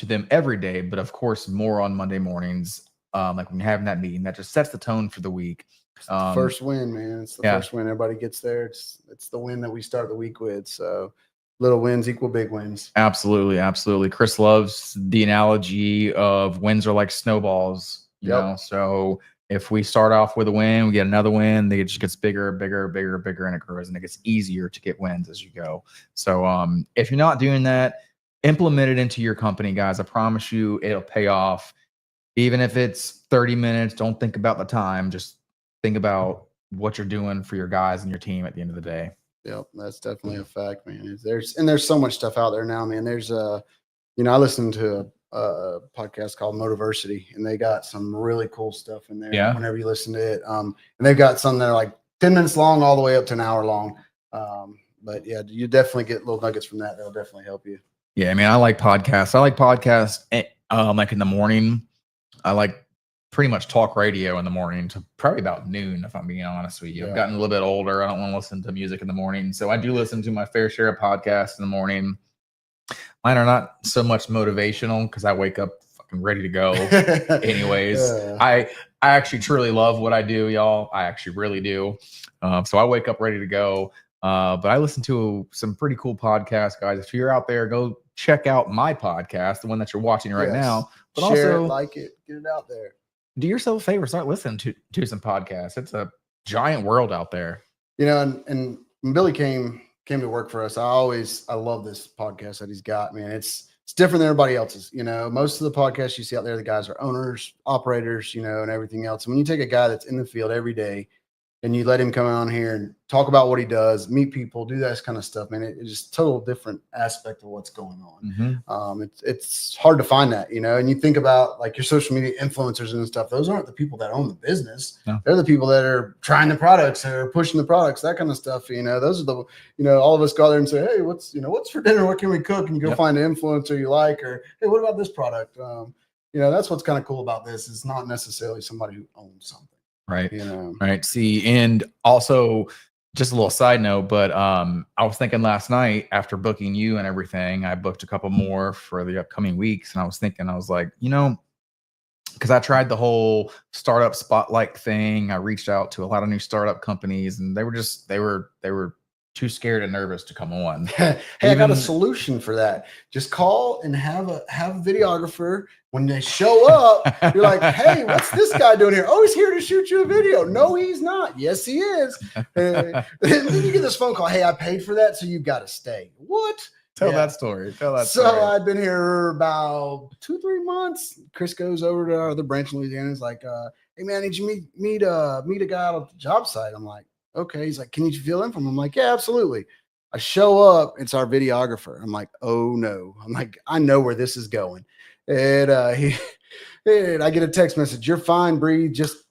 them every day, but of course more on Monday mornings. Like when you're having that meeting, that just sets the tone for the week. First win, man. It's the first win. Everybody gets there. It's the win that we start the week with. So little wins equal big wins. Absolutely. Absolutely. Chris loves the analogy of wins are like snowballs, you know? So if we start off with a win, we get another win, it just gets bigger, and it grows, and it gets easier to get wins as you go. So if you're not doing that, implement it into your company, guys. I promise you it'll pay off. Even if it's 30 minutes, don't think about the time. Just think about what you're doing for your guys and your team at the end of the day. Yep, that's definitely a fact, man. There's so much stuff out there now, man. There's I listen to podcast called Motiversity, and they got some really cool stuff in there. Yeah. Whenever you listen to it, and they've got some that are like 10 minutes long, all the way up to an hour long. But yeah, you definitely get little nuggets from that. That'll definitely help you. Yeah, I mean, I like podcasts. I like podcasts like in the morning. I like pretty much talk radio in the morning to probably about noon, if I'm being honest with you. I've gotten a little bit older. I don't want to listen to music in the morning. So I do listen to my fair share of podcasts in the morning. Mine are not so much motivational because I wake up fucking ready to go. Anyways, I actually truly love what I do, y'all. I actually really do. So I wake up ready to go. But I listen to some pretty cool podcasts, guys. If you're out there, go check out my podcast, the one that you're watching right now. But share also, it, like it, get it out there. Do yourself a favor, start listening to some podcasts. It's a giant world out there. You know, and when Billy came to work for us, I love this podcast that he's got, man. It's different than everybody else's. You know, most of the podcasts you see out there, the guys are owners, operators, you know, and everything else. And when you take a guy that's in the field every day and you let him come on here and talk about what he does, meet people, do that kind of stuff, man, it's just total different aspect of what's going on. It's hard to find that, you know, and you think about like your social media influencers and stuff. Those aren't the people that own the business. No. They're the people that are trying the products or pushing the products, that kind of stuff. You know, those are the, you know, all of us go there and say, hey, what's for dinner? What can we cook? And you go find an influencer you like, or, hey, what about this product? You know, that's what's kind of cool about this. It's not necessarily somebody who owns something. Right. You know, right. See, and also just a little side note, but I was thinking last night after booking you and everything, I booked a couple more for the upcoming weeks. And I was thinking, I was like, you know, because I tried the whole startup spotlight thing. I reached out to a lot of new startup companies and they were too scared and nervous to come on. Hey, I got a solution for that. Just call and have a videographer. When they show up, you're like, hey, what's this guy doing here? Oh, he's here to shoot you a video. No, he's not. Yes, he is. And then you get this phone call. Hey, I paid for that, so you got to stay. What? Tell that story. So I'd been here about 2-3 months. Chris goes over to our other branch in Louisiana. He's like, hey, man, I need you meet a guy out at the job site. I'm like, okay. He's like, can you fill in for him? I'm like, yeah, absolutely. I show up. It's our videographer. I'm like, oh, no. I'm like, I know where this is going. And I get a text message. You're fine, Bree. Just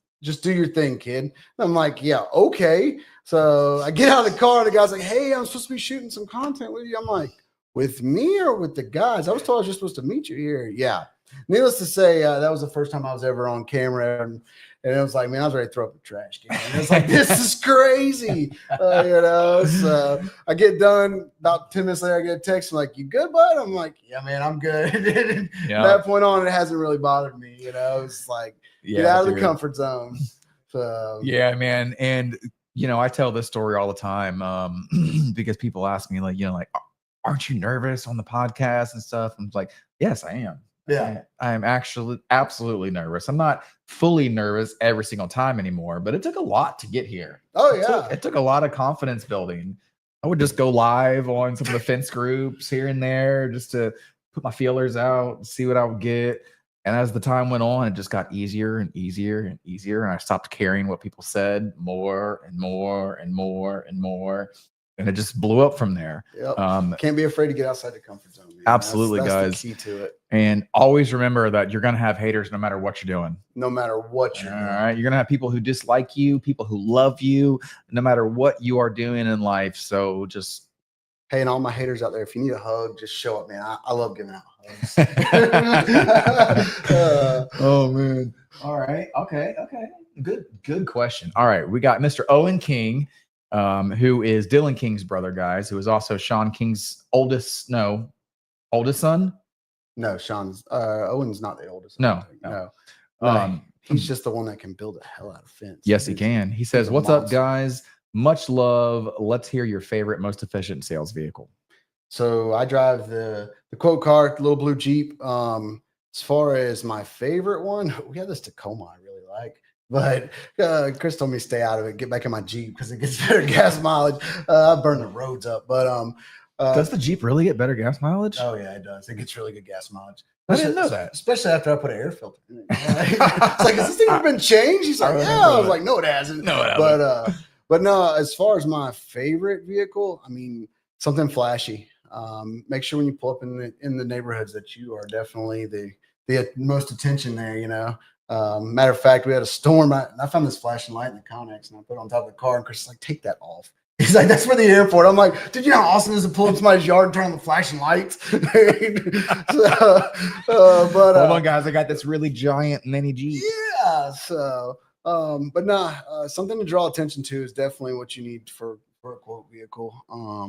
do your thing, kid. And I'm like, yeah, okay. So I get out of the car and the guy's like, hey, I'm supposed to be shooting some content with you. I'm like, with me or with the guys? I was told I was just supposed to meet you here. Yeah. Needless to say, that was the first time I was ever on camera. And it was like, man, I was ready to throw up the trash can. And it's like, this is crazy. You know, so I get done. About 10 minutes later, I get a text. I'm like, you good, bud? I'm like, yeah, man, I'm good. And from that point on, it hasn't really bothered me. You know, it's like, get out of the comfort zone. So, yeah, man. And, you know, I tell this story all the time because people ask me, like, you know, like, aren't you nervous on the podcast and stuff? I'm like, yes, I am. Yeah, I'm actually absolutely nervous. I'm not fully nervous every single time anymore, but it took a lot to get here. Oh, yeah. It took a lot of confidence building. I would just go live on some of the fence groups here and there just to put my feelers out, see what I would get. And as the time went on, it just got easier and easier and easier. And I stopped caring what people said more and more and more and more. And it just blew up from there. Yep. Can't be afraid to get outside the comfort zone. Man. Absolutely, that's guys. The key to it. And always remember that you're going to have haters no matter what you're doing. No matter what you're doing. All right. You're going to have people who dislike you, people who love you, no matter what you are doing in life. So just. Hey, and all my haters out there, if you need a hug, just show up, man. I love giving out hugs. Oh, man. All right. Okay. Good question. All right. We got Mr. Owen King. Who is Dylan King's brother, guys, who is also Sean King's oldest son? No, Sean's Owen's not the oldest. No. He's just the one that can build a hell out of fence. Yes, he can. He says, what's up, guys? Much love. Let's hear your favorite, most efficient sales vehicle. So I drive the quote car, the little blue Jeep. As far as my favorite one, we have this Tacoma I really like. But Chris told me to stay out of it, get back in my Jeep because it gets better gas mileage. I burn the roads up. But does the Jeep really get better gas mileage? Oh, yeah, it does. It gets really good gas mileage. I didn't know that. Especially after I put an air filter in it. It's like, has this thing ever been changed? He's like, yeah. I was like, no, it hasn't. No, it hasn't. But no, as far as my favorite vehicle, I mean, something flashy. Make sure when you pull up in the neighborhoods that you are definitely the most attention there. Matter of fact, we had a storm. I found this flashing light in the Connex, and I put it on top of the car. And Chris is like, "Take that off." He's like, "That's for the airport." I'm like, "Dude, you know how awesome it is to pull up somebody's yard and turn on the flashing lights?" Hold on, guys. I got this really giant mini Jeep. Yeah. So, something to draw attention to is definitely what you need for a quote vehicle. I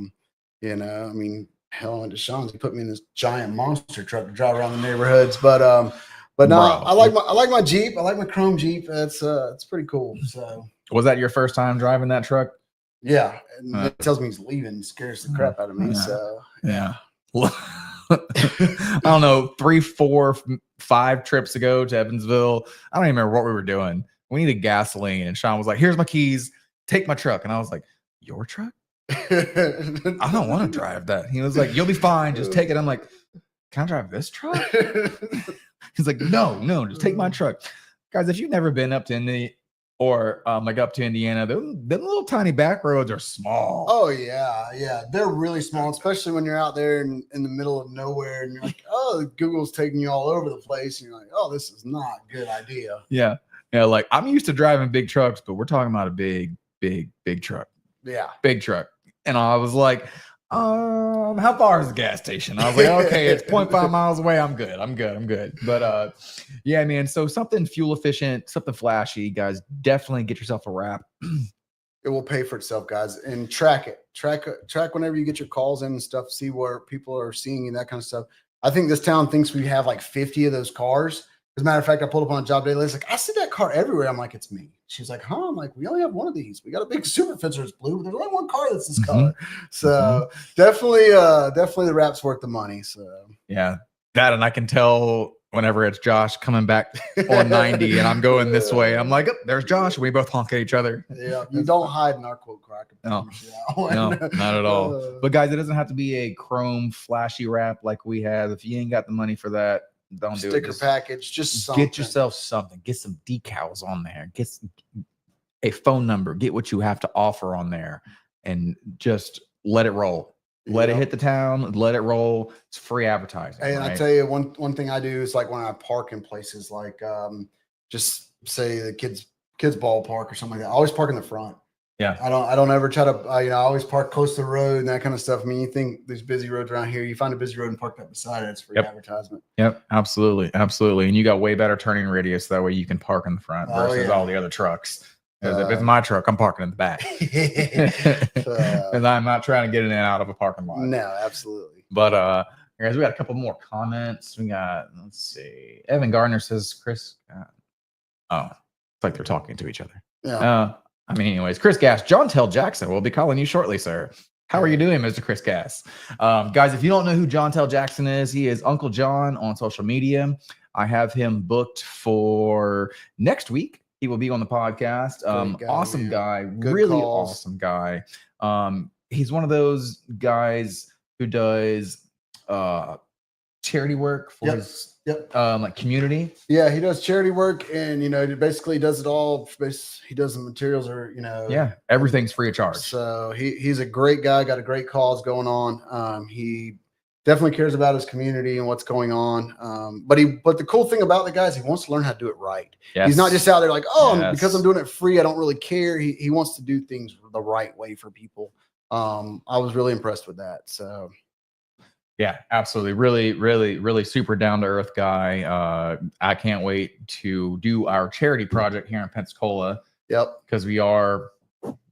mean, hell, I went to Sean's. He put me in this giant monster truck to drive around the neighborhoods. But no, I like my Jeep. I like my chrome Jeep. It's pretty cool. So, was that your first time driving that truck? Yeah, and it tells me he's leaving. It scares the crap out of me. Yeah. So yeah. I don't know, 3, 4, 5 trips ago to Evansville. I don't even remember what we were doing. We needed gasoline, and Sean was like, "Here's my keys. Take my truck." And I was like, "Your truck? I don't want to drive that." He was like, "You'll be fine. Just take it." I'm like, "Can I drive this truck?" He's like, No, just take my truck." Guys, if you've never been up to Indy or up to Indiana, them little tiny back roads are small. Oh yeah, they're really small, especially when you're out there in the middle of nowhere, and you're like, "Oh, Google's taking you all over the place," and you're like, "Oh, this is not a good idea." Yeah, like I'm used to driving big trucks, but we're talking about a big truck. Yeah, big truck. And I was like, how far is the gas station? I was like, okay, it's 0.5 miles away. I'm good. But yeah, man. So something fuel efficient, something flashy, guys. Definitely get yourself a wrap. It will pay for itself, guys. And track it. Track whenever you get your calls in and stuff. See where people are seeing you, that kind of stuff. I think this town thinks we have like 50 of those cars. As a matter of fact, I pulled up on a job day list. Like, I see that car everywhere. I'm like, "It's me." She's like, "Huh?" I'm like, "We only have one of these. We got a big super fencer that's blue, but there's only one car that's this color." So definitely the wrap's worth the money. So yeah, that, and I can tell whenever it's Josh coming back on 90 and I'm going this way, I'm like, "Oh, there's Josh." We both honk at each other. Yeah, you don't hide in our quote car. No, not at all. But guys, it doesn't have to be a chrome flashy wrap like we have. If you ain't got the money for that, don't do it. Sticker package, just something. Get yourself something. Get some decals on there. Get a phone number. Get what you have to offer on there, and just let it roll. Let it hit the town. Let it roll. It's free advertising. And right? I tell you, one thing I do is like when I park in places like just say the kids ballpark or something like that. I always park in the front. Yeah, I don't ever try to I always park close to the road and that kind of stuff. I mean, you think there's busy roads around here, you find a busy road and park that beside it. It's free advertisement. Yep, absolutely. And you got way better turning radius, that way you can park in the front versus all the other trucks. If it's my truck, I'm parking in the back, and I'm not trying to get in and out of a parking lot. No, absolutely. But guys, we got a couple more comments. We got, let's see, Evan Gardner says, "Chris," it's like they're talking to each other. Yeah. I mean, anyways, Chris Gass, John Tell Jackson will be calling you shortly, sir. How are you doing, Mr. Chris Gass? Guys, if you don't know who John Tell Jackson is, he is Uncle John on social media. I have him booked for next week. He will be on the podcast. Awesome guy, really awesome guy. He's one of those guys who does charity work for his like community. Yeah, he does charity work, and he basically does it all. He does the materials, or everything's free of charge. So he's a great guy, got a great cause going on. He definitely cares about his community and what's going on. But the cool thing about the guy is he wants to learn how to do it right. Yes. He's not just out there like, because I'm doing it free, I don't really care. He wants to do things the right way for people. I was really impressed with that. So yeah, absolutely. Really super down to earth guy. I can't wait to do our charity project here in Pensacola. Yep. Because we are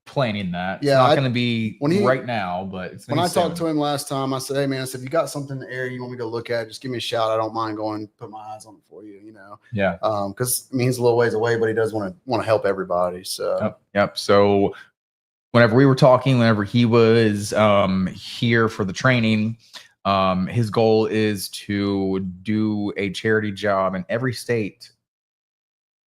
planning that. Yeah, it's not going to be right now, but it's when I talked to him last time, I said, "Hey man," I said, "If you got something in the area you want me to go look at, just give me a shout. I don't mind going and put my eyes on it for you." Yeah. Because he's a little ways away, but he does want to help everybody. So yep. So whenever we were talking, whenever he was here for the training, his goal is to do a charity job in every state.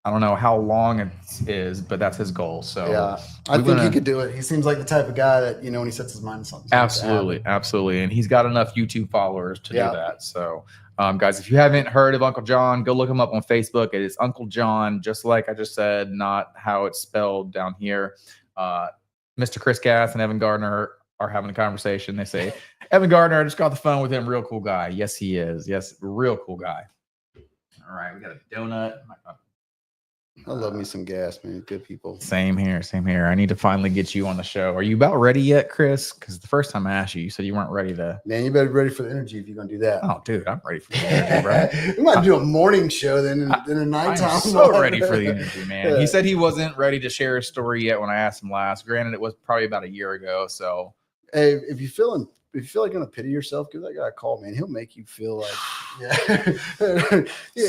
I don't know how long it is, but that's his goal. So yeah, I think he could do it. He seems like the type of guy that, when he sets his mind on something. Absolutely. And he's got enough YouTube followers to do that. So guys, if you haven't heard of Uncle John, go look him up on Facebook. It is Uncle John, just like I just said, not how it's spelled down here. Mr. Chris Gass and Evan Gardner are having a conversation. They say, Evan Gardner, I just got the phone with him. Real cool guy. Yes, he is. Yes, real cool guy. All right, we got a donut. I love me some gas, man. Good people. Same here. Same here. I need to finally get you on the show. Are you about ready yet, Chris? Because the first time I asked you, you said you weren't ready to. Man, you better be ready for the energy if you're going to do that. Oh, dude, I'm ready for the energy, bro. We might do a morning show then in the nighttime. I'm so ready for the energy, man. Yeah. He said he wasn't ready to share his story yet when I asked him last. Granted, it was probably about a year ago. So, hey, if you feel like gonna pity yourself, give that guy a call, man. He'll make you feel like, yeah,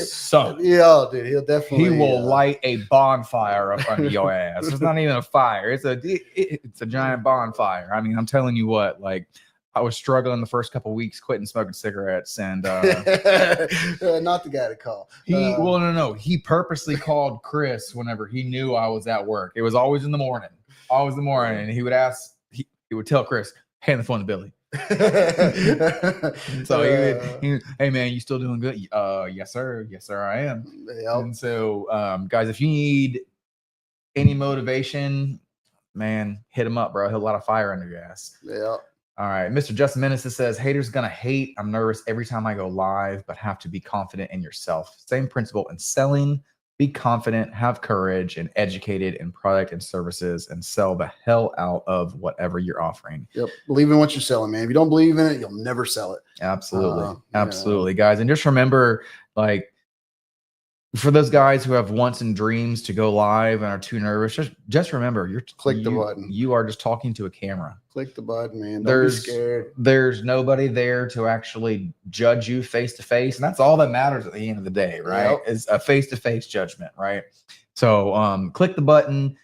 so yeah, dude. He'll definitely. He will light a bonfire up under your ass. It's not even a fire. It's a giant bonfire. I mean, I'm telling you what, like. I was struggling the first couple of weeks, quitting smoking cigarettes, and not the guy to call. No. He purposely called Chris whenever he knew I was at work. It was always in the morning, and he would ask. He would tell Chris, "Hand the phone to Billy." So hey man, you still doing good? Yes sir, I am. Yep. And so, guys, if you need any motivation, man, hit him up, bro. He'll light a fire under your ass. Yeah. All right, Mr. Justin Menace says, haters gonna hate. I'm nervous every time I go live, but have to be confident in yourself. Same principle in selling. Be confident, have courage, and educated in product and services, and sell the hell out of whatever you're offering. Yep, believe in what you're selling, man. If you don't believe in it, you'll never sell it. Absolutely, absolutely, guys. And just remember, like, for those guys who have wants and dreams to go live and are too nervous, just remember, click the button. You are just talking to a camera. Click the button, man. Don't be scared. There's nobody there to actually judge you face to face, and that's all that matters at the end of the day, right? Yep. Is a face to face judgment, right? So, click the button.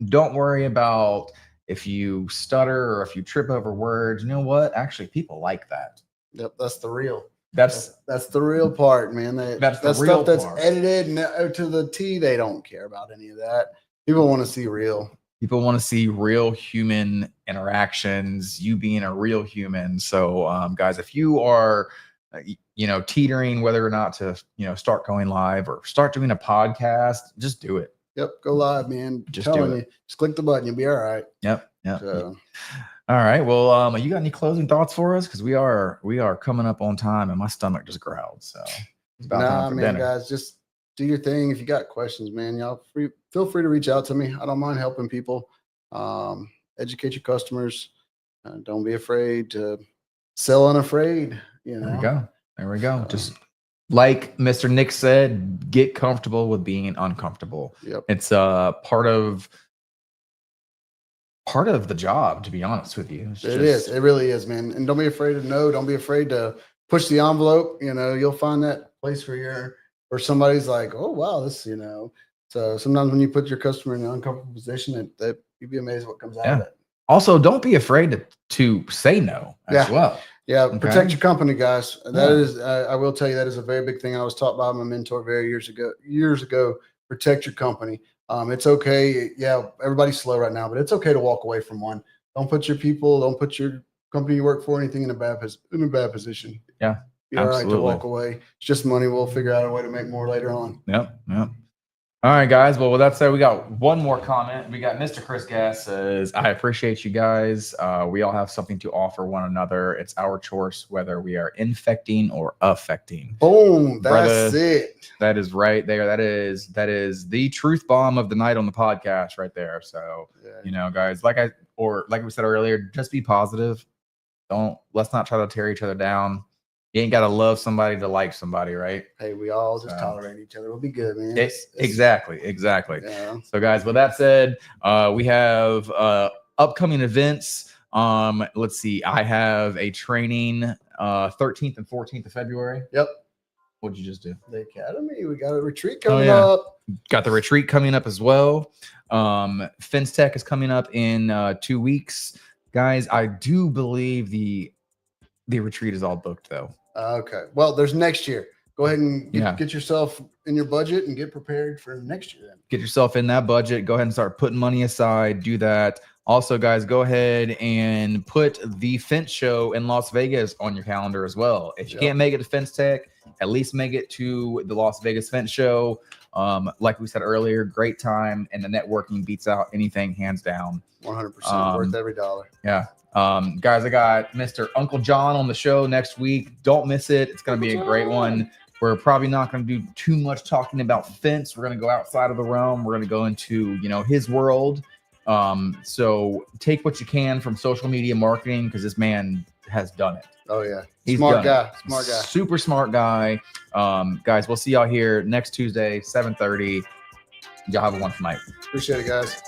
Don't worry about if you stutter or if you trip over words. You know what? Actually, people like that. Yep, that's the real. That's the real part, man. That's the real stuff that's part. Edited to the T. They don't care about any of that. People want to see real. People want to see real human interactions, you being a real human. So, guys, if you are, teetering whether or not to, start going live or start doing a podcast, just do it. Yep, go live, man. Just do it. Just click the button. You'll be all right. Yep. All right. Well, you got any closing thoughts for us? Because we are coming up on time, and my stomach just growled. So it's about time for dinner. Guys, just do your thing. If you got questions, man, y'all feel free to reach out to me. I don't mind helping people. Educate your customers. Don't be afraid to sell unafraid. There we go. Just like Mr. Nick said, get comfortable with being uncomfortable. Yep. It's part of the job, to be honest with you. It really is, man. And don't be afraid to know. Don't be afraid to push the envelope. You'll find that place where somebody's like, oh wow, this. So sometimes when you put your customer in an uncomfortable position, that you'd be amazed what comes out of it. Also, don't be afraid to say no as well. Yeah, okay. Protect your company, guys. That is, I will tell you, that is a very big thing. I was taught by my mentor years ago. Protect your company. It's okay. Yeah, everybody's slow right now, but it's okay to walk away from one. Don't put your company you work for, anything in a bad position. Yeah, you're all right to walk away. It's just money. We'll figure out a way to make more later on. Yep. All right, guys. Well, with that said, we got one more comment. We got Mr. Chris Gass says, I appreciate you guys. We all have something to offer one another. It's our choice whether we are infecting or affecting. Boom. That's it. That is right there. That is the truth bomb of the night on the podcast right there. So, guys, like we said earlier, just be positive. Let's not try to tear each other down. You ain't got to love somebody to like somebody, right? Hey, we all just tolerate each other. We'll be good, man. Exactly. Yeah. So, guys, with that said, we have upcoming events. Let's see. I have a training 13th and 14th of February. Yep. What'd you just do? The Academy. We got a retreat coming up. Got the retreat coming up as well. Fence Tech is coming up in 2 weeks. Guys, I do believe the retreat is all booked, though. Okay. Well, there's next year. Go ahead and get yourself in your budget and get prepared for next year. Then get yourself in that budget. Go ahead and start putting money aside. Do that. Also, guys, go ahead and put the Fence Show in Las Vegas on your calendar as well. If you can't make it to Fence Tech, at least make it to the Las Vegas Fence Show. Like we said earlier, great time, and the networking beats out anything, hands down. 100% worth every dollar. Yeah. Guys, I got Mr. Uncle John on the show next week. Don't miss it. It's going to be a great one. We're probably not going to do too much talking about fence. We're going to go outside of the realm. We're going to go into, his world. So take what you can from social media marketing, because this man has done it. Oh yeah. He's Smart guy. Super smart guy. Guys, we'll see y'all here next Tuesday, 7:30. Y'all have a wonderful night. Appreciate it, guys.